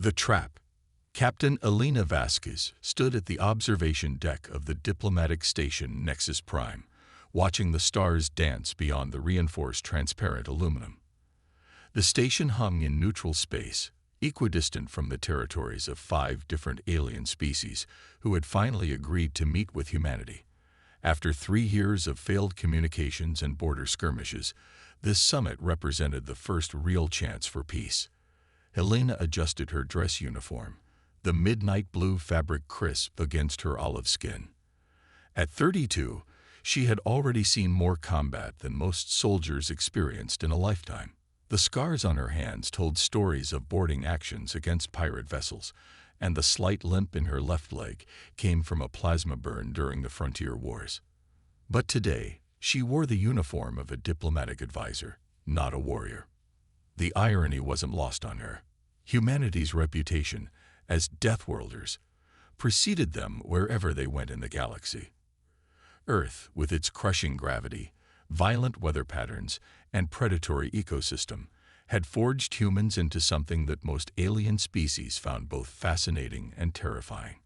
The trap. Captain Elena Vasquez stood at the observation deck of the diplomatic station Nexus Prime, watching the stars dance beyond the reinforced transparent aluminum. The station hung in neutral space, equidistant from the territories of 5 different alien species who had finally agreed to meet with humanity. After 3 years of failed communications and border skirmishes, this summit represented the first real chance for peace. Helena adjusted her dress uniform, the midnight blue fabric crisp against her olive skin. At 32, she had already seen more combat than most soldiers experienced in a lifetime. The scars on her hands told stories of boarding actions against pirate vessels, and the slight limp in her left leg came from a plasma burn during the frontier wars. But today, she wore the uniform of a diplomatic advisor, not a warrior. The irony wasn't lost on her. Humanity's reputation as Deathworlders preceded them wherever they went in the galaxy. Earth, with its crushing gravity, violent weather patterns, and predatory ecosystem, had forged humans into something that most alien species found both fascinating and terrifying.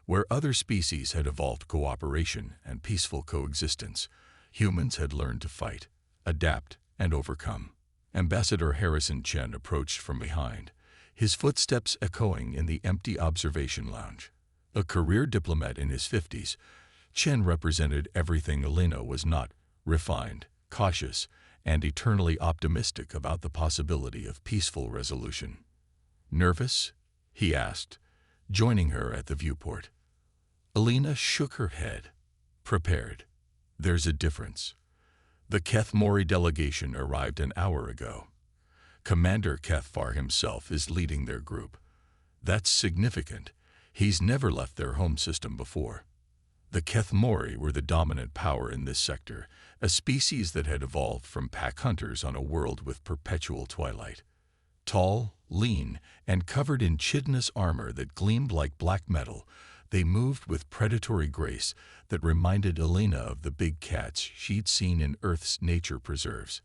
Where other species had evolved cooperation and peaceful coexistence, humans had learned to fight, adapt, and overcome. Ambassador Harrison Chen approached from behind, his footsteps echoing in the empty observation lounge. A career diplomat in his 50s, Chen represented everything Elena was not: refined, cautious, and eternally optimistic about the possibility of peaceful resolution. "Nervous?" he asked, joining her at the viewport. Elena shook her head. "Prepared. There's a difference. The Keth Mori delegation arrived an hour ago. Commander Kethfar himself is leading their group. That's significant. He's never left their home system before." The Keth Mori were the dominant power in this sector, a species that had evolved from pack hunters on a world with perpetual twilight. Tall, lean, and covered in chitinous armor that gleamed like black metal, they moved with predatory grace that reminded Elena of the big cats she'd seen in Earth's nature preserves.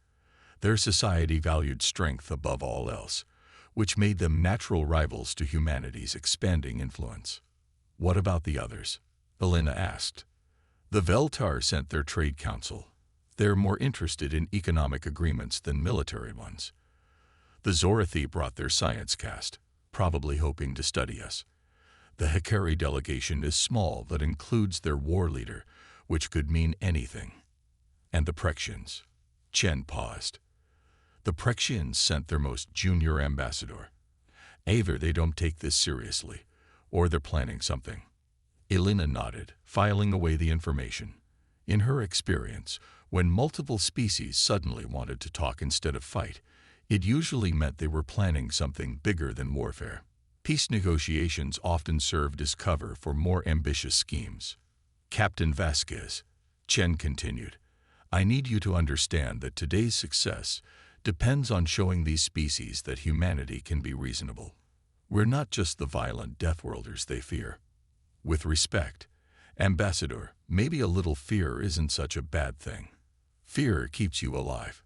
Their society valued strength above all else, which made them natural rivals to humanity's expanding influence. "What about the others?" Elena asked. "The Veltar sent their trade council. They're more interested in economic agreements than military ones. The Zorathi brought their science cast, probably hoping to study us. The Hikari delegation is small but includes their war leader, which could mean anything. And the Prexians." Chen paused. "The Prexians sent their most junior ambassador. Either they don't take this seriously, or they're planning something." Elena nodded, filing away the information. In her experience, when multiple species suddenly wanted to talk instead of fight, it usually meant they were planning something bigger than warfare. Peace negotiations often served as cover for more ambitious schemes. "Captain Vasquez," Chen continued, "I need you to understand that today's success depends on showing these species that humanity can be reasonable. We're not just the violent Deathworlders they fear. With respect, Ambassador, maybe a little fear isn't such a bad thing. Fear keeps you alive.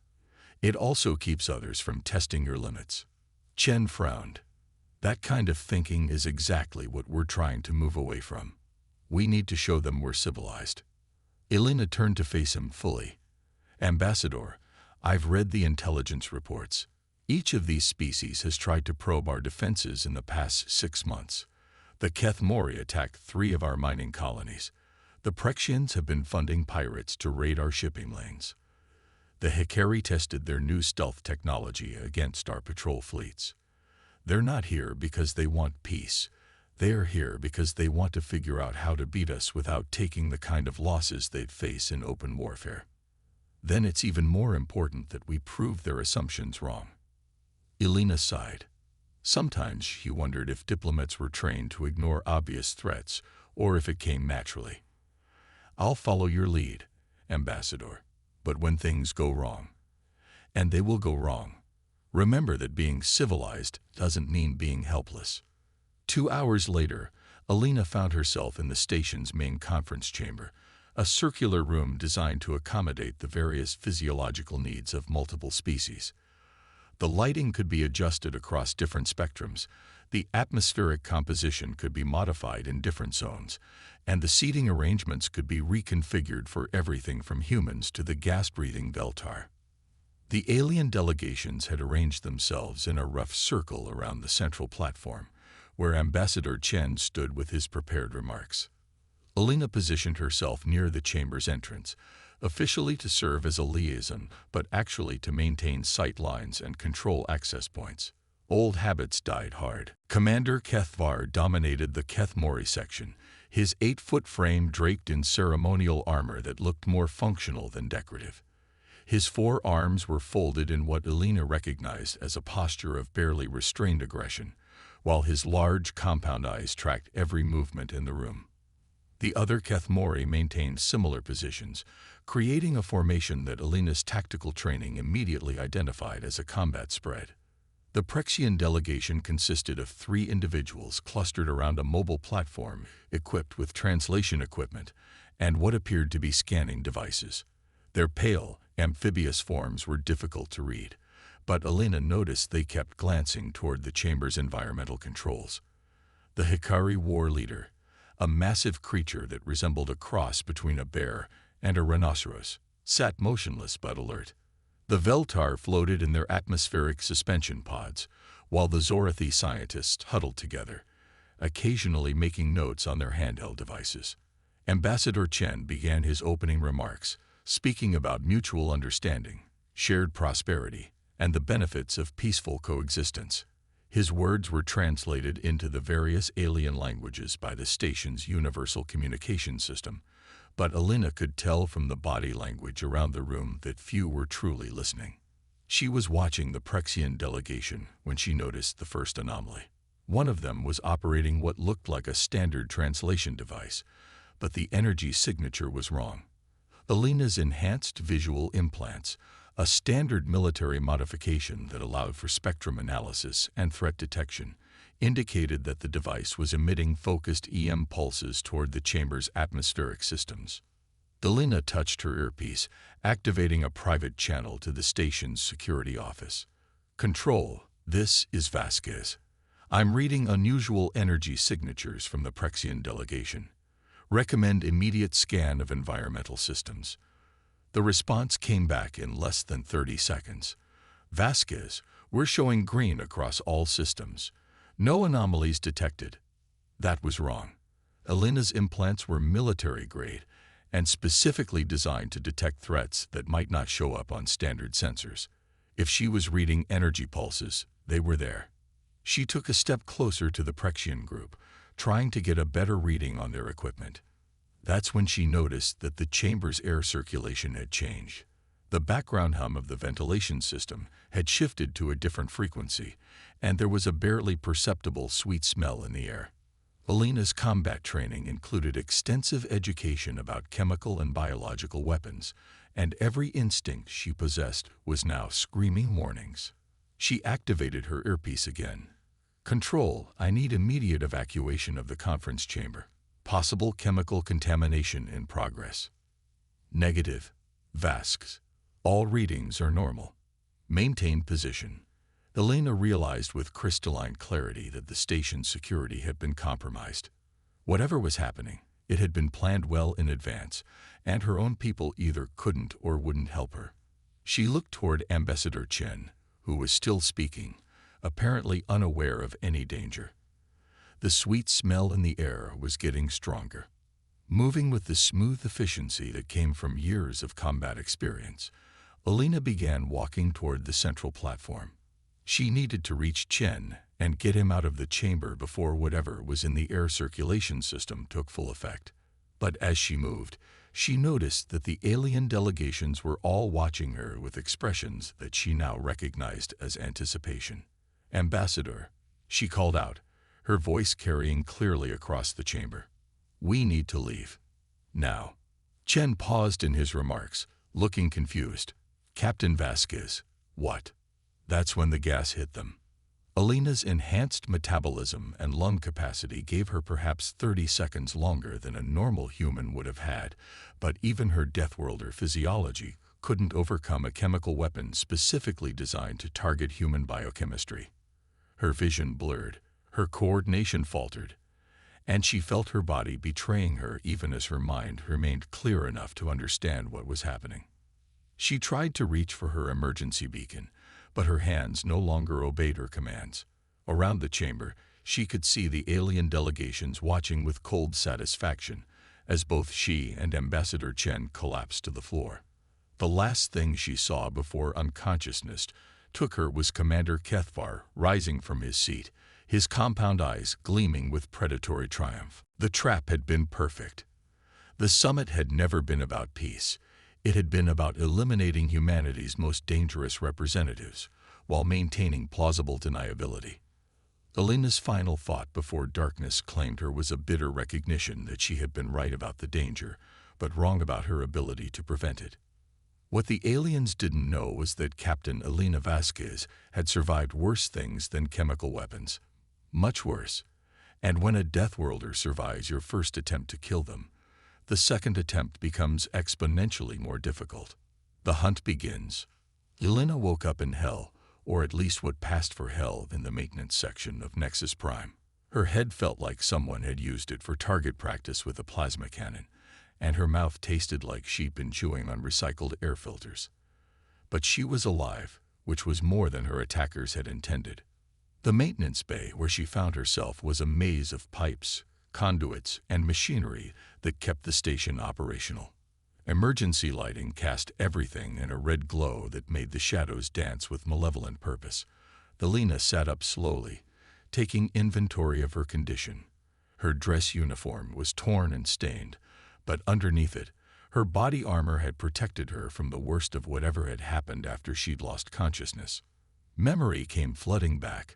It also keeps others from testing your limits." Chen frowned. "That kind of thinking is exactly what we're trying to move away from. We need to show them we're civilized." Elena turned to face him fully. "Ambassador, I've read the intelligence reports. Each of these species has tried to probe our defenses in the past 6 months. The Keth Mori attacked 3 of our mining colonies. The Prexians have been funding pirates to raid our shipping lanes. The Hikari tested their new stealth technology against our patrol fleets. They're not here because they want peace. They're here because they want to figure out how to beat us without taking the kind of losses they'd face in open warfare. Then it's even more important that we prove their assumptions wrong." Elena sighed. Sometimes she wondered if diplomats were trained to ignore obvious threats or if it came naturally. "I'll follow your lead, Ambassador, but when things go wrong, and they will go wrong, remember that being civilized doesn't mean being helpless." 2 hours later, Elena found herself in the station's main conference chamber, a circular room designed to accommodate the various physiological needs of multiple species. The lighting could be adjusted across different spectrums, The atmospheric composition could be modified in different zones, and the seating arrangements could be reconfigured for everything from humans to the gas-breathing Veltar. The alien delegations had arranged themselves in a rough circle around the central platform, where Ambassador Chen stood with his prepared remarks. Alina positioned herself near the chamber's entrance, officially to serve as a liaison, but actually to maintain sight lines and control access points. Old habits died hard. Commander Kethvar dominated the Kethmori section, his 8-foot frame draped in ceremonial armor that looked more functional than decorative. His 4 arms were folded in what Alina recognized as a posture of barely restrained aggression, while his large compound eyes tracked every movement in the room. The other Kethmori maintained similar positions, creating a formation that Alina's tactical training immediately identified as a combat spread. The Prexian delegation consisted of 3 individuals clustered around a mobile platform equipped with translation equipment and what appeared to be scanning devices. Their pale, amphibious forms were difficult to read, but Alina noticed they kept glancing toward the chamber's environmental controls. The Hikari war leader, a massive creature that resembled a cross between a bear and a rhinoceros, sat motionless but alert. The Veltar floated in their atmospheric suspension pods, while the Zorathi scientists huddled together, occasionally making notes on their handheld devices. Ambassador Chen began his opening remarks, speaking about mutual understanding, shared prosperity, and the benefits of peaceful coexistence. His words were translated into the various alien languages by the station's universal communication system, but Alina could tell from the body language around the room that few were truly listening. She was watching the Prexian delegation when she noticed the first anomaly. One of them was operating what looked like a standard translation device, but the energy signature was wrong. Alina's enhanced visual implants, a standard military modification that allowed for spectrum analysis and threat detection, indicated that the device was emitting focused EM pulses toward the chamber's atmospheric systems. Alina touched her earpiece, activating a private channel to the station's security office. "Control, this is Vasquez. I'm reading unusual energy signatures from the Prexian delegation. Recommend immediate scan of environmental systems." The response came back in less than 30 seconds. "Vasquez, we're showing green across all systems. No anomalies detected." That was wrong. Alina's implants were military-grade and specifically designed to detect threats that might not show up on standard sensors. If she was reading energy pulses, they were there. She took a step closer to the Prexian group, trying to get a better reading on their equipment. That's when she noticed that the chamber's air circulation had changed. The background hum of the ventilation system had shifted to a different frequency, and there was a barely perceptible sweet smell in the air. Alina's combat training included extensive education about chemical and biological weapons, and every instinct she possessed was now screaming warnings. She activated her earpiece again. "Control, I need immediate evacuation of the conference chamber. Possible chemical contamination in progress." "Negative. Vasques. All readings are normal. Maintain position." Alina realized with crystalline clarity that the station's security had been compromised. Whatever was happening, it had been planned well in advance, and her own people either couldn't or wouldn't help her. She looked toward Ambassador Chen, who was still speaking, apparently unaware of any danger. The sweet smell in the air was getting stronger. Moving with the smooth efficiency that came from years of combat experience, Alina began walking toward the central platform. She needed to reach Chen and get him out of the chamber before whatever was in the air circulation system took full effect. But as she moved, she noticed that the alien delegations were all watching her with expressions that she now recognized as anticipation. "Ambassador," she called out, her voice carrying clearly across the chamber. "We need to leave. Now." Chen paused in his remarks, looking confused. "Captain Vasquez, what?" That's when the gas hit them. Alina's enhanced metabolism and lung capacity gave her perhaps 30 seconds longer than a normal human would have had, but even her Deathworlder physiology couldn't overcome a chemical weapon specifically designed to target human biochemistry. Her vision blurred, Her coordination faltered, and she felt her body betraying her even as her mind remained clear enough to understand what was happening. She tried to reach for her emergency beacon, but her hands no longer obeyed her commands. Around the chamber, she could see the alien delegations watching with cold satisfaction as both she and Ambassador Chen collapsed to the floor. The last thing she saw before unconsciousness took her was Commander Kethvar rising from his seat, his compound eyes gleaming with predatory triumph. The trap had been perfect. The summit had never been about peace. It had been about eliminating humanity's most dangerous representatives, while maintaining plausible deniability. Alina's final thought before darkness claimed her was a bitter recognition that she had been right about the danger, but wrong about her ability to prevent it. What the aliens didn't know was that Captain Alina Vasquez had survived worse things than chemical weapons. Much worse. And when a Deathworlder survives your first attempt to kill them, the second attempt becomes exponentially more difficult. The hunt begins. Alina woke up in hell, or at least what passed for hell in the maintenance section of Nexus Prime. Her head felt like someone had used it for target practice with a plasma cannon, and her mouth tasted like sheep chewing on recycled air filters. But she was alive, which was more than her attackers had intended. The maintenance bay where she found herself was a maze of pipes, conduits, and machinery that kept the station operational. Emergency lighting cast everything in a red glow that made the shadows dance with malevolent purpose. Alina sat up slowly, taking inventory of her condition. Her dress uniform was torn and stained, but underneath it, her body armor had protected her from the worst of whatever had happened after she'd lost consciousness. Memory came flooding back.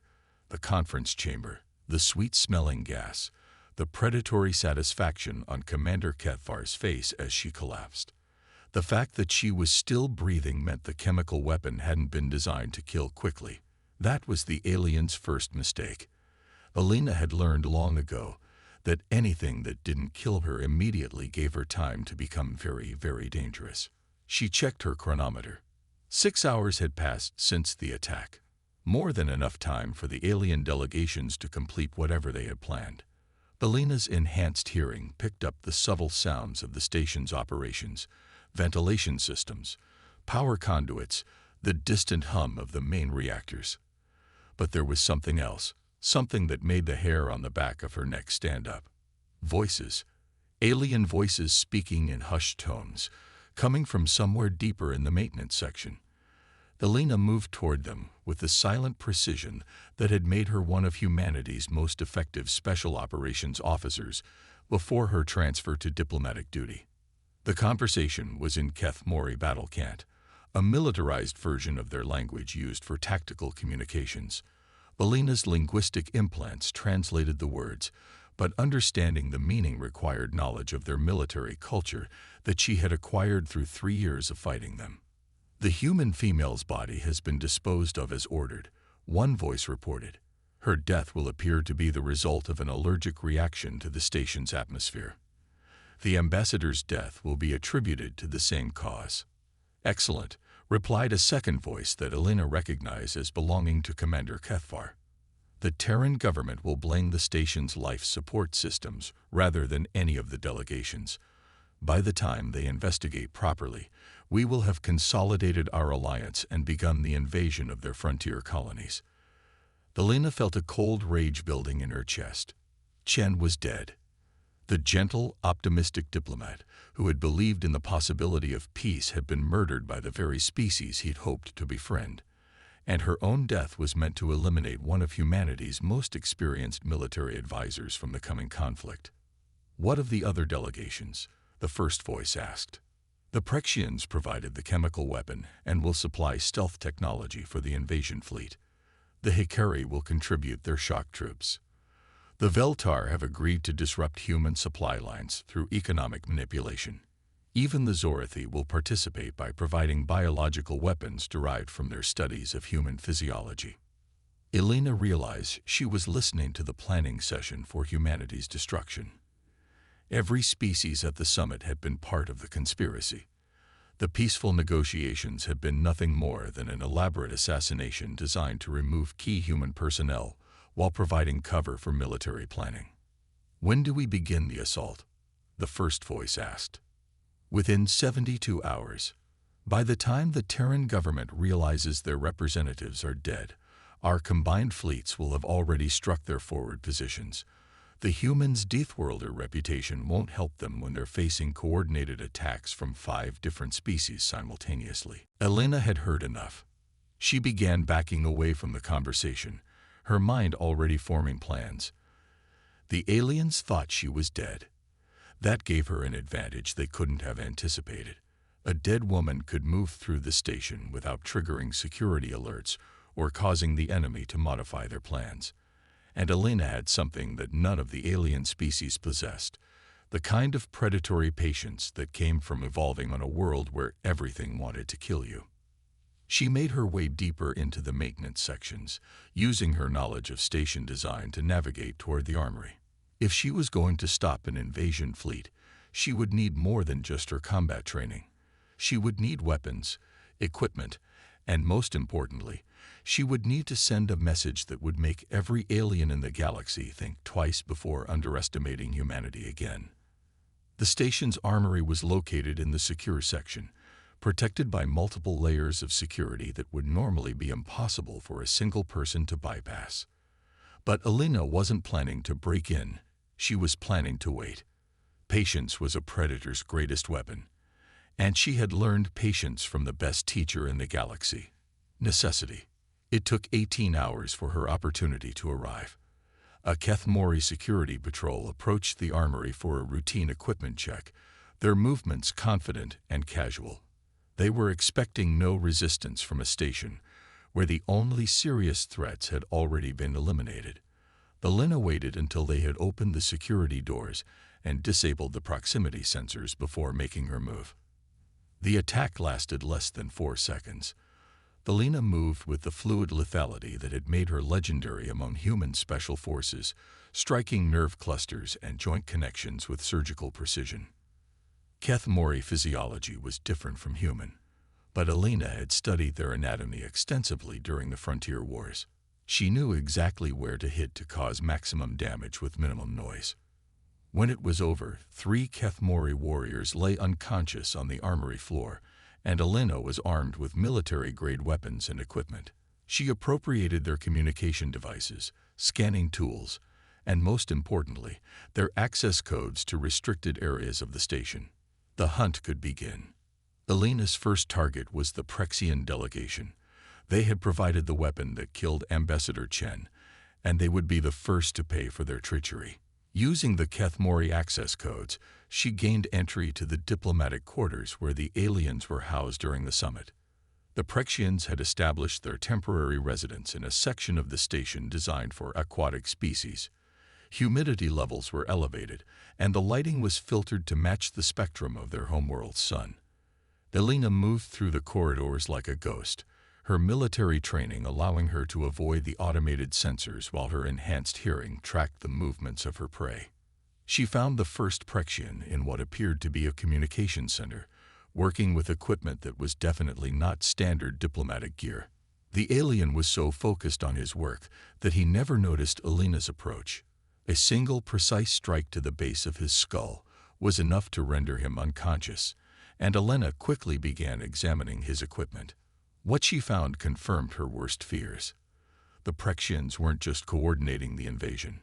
The conference chamber, the sweet-smelling gas, the predatory satisfaction on Commander Kethvar's face as she collapsed. The fact that she was still breathing meant the chemical weapon hadn't been designed to kill quickly. That was the alien's first mistake. Alina had learned long ago that anything that didn't kill her immediately gave her time to become very, very dangerous. She checked her chronometer. 6 hours had passed since the attack. More than enough time for the alien delegations to complete whatever they had planned. Alina's enhanced hearing picked up the subtle sounds of the station's operations, ventilation systems, power conduits, the distant hum of the main reactors. But there was something else, something that made the hair on the back of her neck stand up. Voices. Alien voices speaking in hushed tones, coming from somewhere deeper in the maintenance section. Alina moved toward them with the silent precision that had made her one of humanity's most effective special operations officers before her transfer to diplomatic duty. The conversation was in Keth Mori Battle Cant, a militarized version of their language used for tactical communications. Alina's linguistic implants translated the words, but understanding the meaning required knowledge of their military culture that she had acquired through 3 years of fighting them. The human female's body has been disposed of as ordered, one voice reported. Her death will appear to be the result of an allergic reaction to the station's atmosphere. The ambassador's death will be attributed to the same cause. Excellent, replied a second voice that Alina recognized as belonging to Commander Kethvar. The Terran government will blame the station's life support systems rather than any of the delegations. By the time they investigate properly, we will have consolidated our alliance and begun the invasion of their frontier colonies. Alina felt a cold rage building in her chest. Chen was dead. The gentle, optimistic diplomat who had believed in the possibility of peace had been murdered by the very species he'd hoped to befriend. And her own death was meant to eliminate one of humanity's most experienced military advisors from the coming conflict. What of the other delegations? The first voice asked. The Prexians provided the chemical weapon and will supply stealth technology for the invasion fleet. The Hikari will contribute their shock troops. The Veltar have agreed to disrupt human supply lines through economic manipulation. Even the Zorathi will participate by providing biological weapons derived from their studies of human physiology. Alina realized she was listening to the planning session for humanity's destruction. Every species at the summit had been part of the conspiracy. The peaceful negotiations had been nothing more than an elaborate assassination designed to remove key human personnel while providing cover for military planning. "When do we begin the assault?" the first voice asked. "Within 72 hours. By the time the Terran government realizes their representatives are dead, our combined fleets will have already struck their forward positions. The humans' Deathworlder reputation won't help them when they're facing coordinated attacks from 5 different species simultaneously." Elena had heard enough. She began backing away from the conversation, her mind already forming plans. The aliens thought she was dead. That gave her an advantage they couldn't have anticipated. A dead woman could move through the station without triggering security alerts or causing the enemy to modify their plans. And Elena had something that none of the alien species possessed, the kind of predatory patience that came from evolving on a world where everything wanted to kill you. She made her way deeper into the maintenance sections, using her knowledge of station design to navigate toward the armory. If she was going to stop an invasion fleet, she would need more than just her combat training. She would need weapons, equipment, and most importantly, she would need to send a message that would make every alien in the galaxy think twice before underestimating humanity again. The station's armory was located in the secure section, protected by multiple layers of security that would normally be impossible for a single person to bypass. But Elena wasn't planning to break in, she was planning to wait. Patience was a predator's greatest weapon, and she had learned patience from the best teacher in the galaxy: necessity. It took 18 hours for her opportunity to arrive. A Kethmori security patrol approached the armory for a routine equipment check, their movements confident and casual. They were expecting no resistance from a station where the only serious threats had already been eliminated. Elena waited until they had opened the security doors and disabled the proximity sensors before making her move. The attack lasted less than 4 seconds. Elena moved with the fluid lethality that had made her legendary among human special forces, striking nerve clusters and joint connections with surgical precision. Kethmori physiology was different from human, but Elena had studied their anatomy extensively during the Frontier Wars. She knew exactly where to hit to cause maximum damage with minimum noise. When it was over, 3 Kethmori warriors lay unconscious on the armory floor, and Elena was armed with military-grade weapons and equipment. She appropriated their communication devices, scanning tools, and most importantly, their access codes to restricted areas of the station. The hunt could begin. Elena's first target was the Prexian delegation. They had provided the weapon that killed Ambassador Chen, and they would be the first to pay for their treachery. Using the Kethmori access codes, she gained entry to the diplomatic quarters where the aliens were housed during the summit. The Prexians had established their temporary residence in a section of the station designed for aquatic species. Humidity levels were elevated, and the lighting was filtered to match the spectrum of their homeworld's sun. Elena moved through the corridors like a ghost, her military training allowing her to avoid the automated sensors while her enhanced hearing tracked the movements of her prey. She found the first Prexian in what appeared to be a communication center, working with equipment that was definitely not standard diplomatic gear. The alien was so focused on his work that he never noticed Elena's approach. A single precise strike to the base of his skull was enough to render him unconscious, and Elena quickly began examining his equipment. What she found confirmed her worst fears. The Prexians weren't just coordinating the invasion.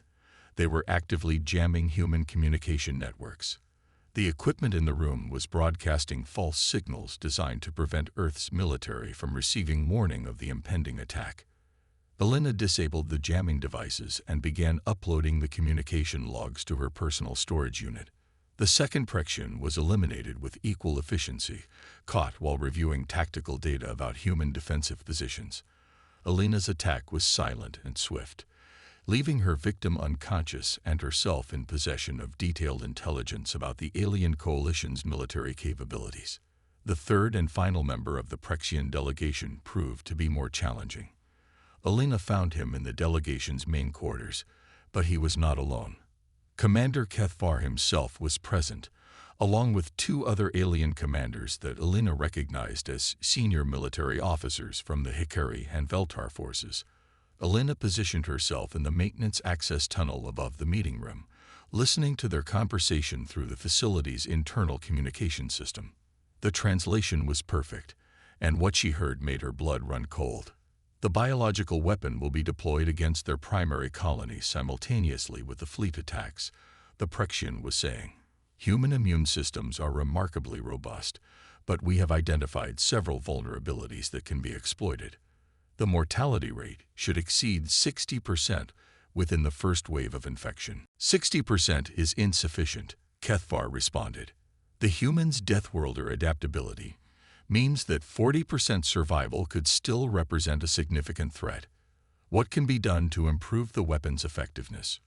They were actively jamming human communication networks. The equipment in the room was broadcasting false signals designed to prevent Earth's military from receiving warning of the impending attack. Elena disabled the jamming devices and began uploading the communication logs to her personal storage unit. The second Prexian was eliminated with equal efficiency, caught while reviewing tactical data about human defensive positions. Elena's attack was silent and swift, leaving her victim unconscious and herself in possession of detailed intelligence about the alien coalition's military capabilities. The third and final member of the Prexian delegation proved to be more challenging. Elena found him in the delegation's main quarters, but he was not alone. Commander Kethvar himself was present, along with 2 other alien commanders that Elena recognized as senior military officers from the Hikari and Veltar forces. Elena positioned herself in the maintenance access tunnel above the meeting room, listening to their conversation through the facility's internal communication system. The translation was perfect, and what she heard made her blood run cold. The biological weapon will be deployed against their primary colony simultaneously with the fleet attacks, the Prexian was saying. Human immune systems are remarkably robust, but we have identified several vulnerabilities that can be exploited. The mortality rate should exceed 60% within the first wave of infection. 60% is insufficient, Kethvar responded. The human's Deathworlder adaptability means that 40% survival could still represent a significant threat. What can be done to improve the weapon's effectiveness?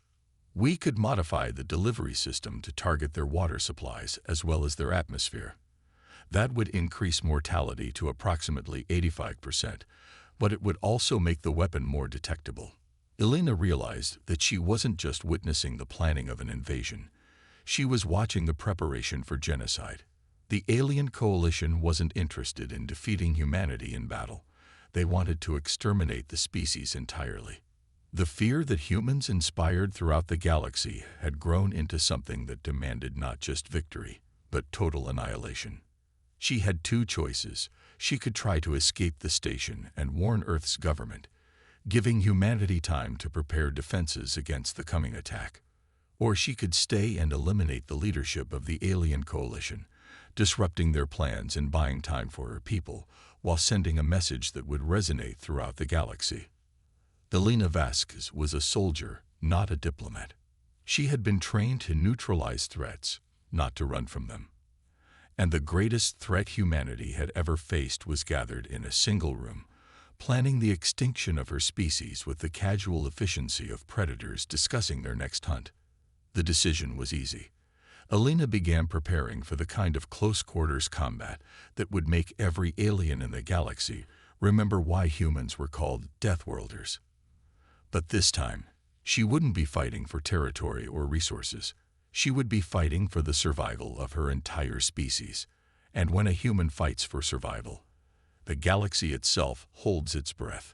We could modify the delivery system to target their water supplies as well as their atmosphere. That would increase mortality to approximately 85%, but it would also make the weapon more detectable. Elena realized that she wasn't just witnessing the planning of an invasion. She was watching the preparation for genocide. The alien coalition wasn't interested in defeating humanity in battle. They wanted to exterminate the species entirely. The fear that humans inspired throughout the galaxy had grown into something that demanded not just victory, but total annihilation. She had two choices. She could try to escape the station and warn Earth's government, giving humanity time to prepare defenses against the coming attack. Or she could stay and eliminate the leadership of the alien coalition, disrupting their plans and buying time for her people, while sending a message that would resonate throughout the galaxy. Elena Vasquez was a soldier, not a diplomat. She had been trained to neutralize threats, not to run from them. And the greatest threat humanity had ever faced was gathered in a single room, planning the extinction of her species with the casual efficiency of predators discussing their next hunt. The decision was easy. Elena began preparing for the kind of close-quarters combat that would make every alien in the galaxy remember why humans were called Deathworlders. But this time, she wouldn't be fighting for territory or resources. She would be fighting for the survival of her entire species. And when a human fights for survival, the galaxy itself holds its breath.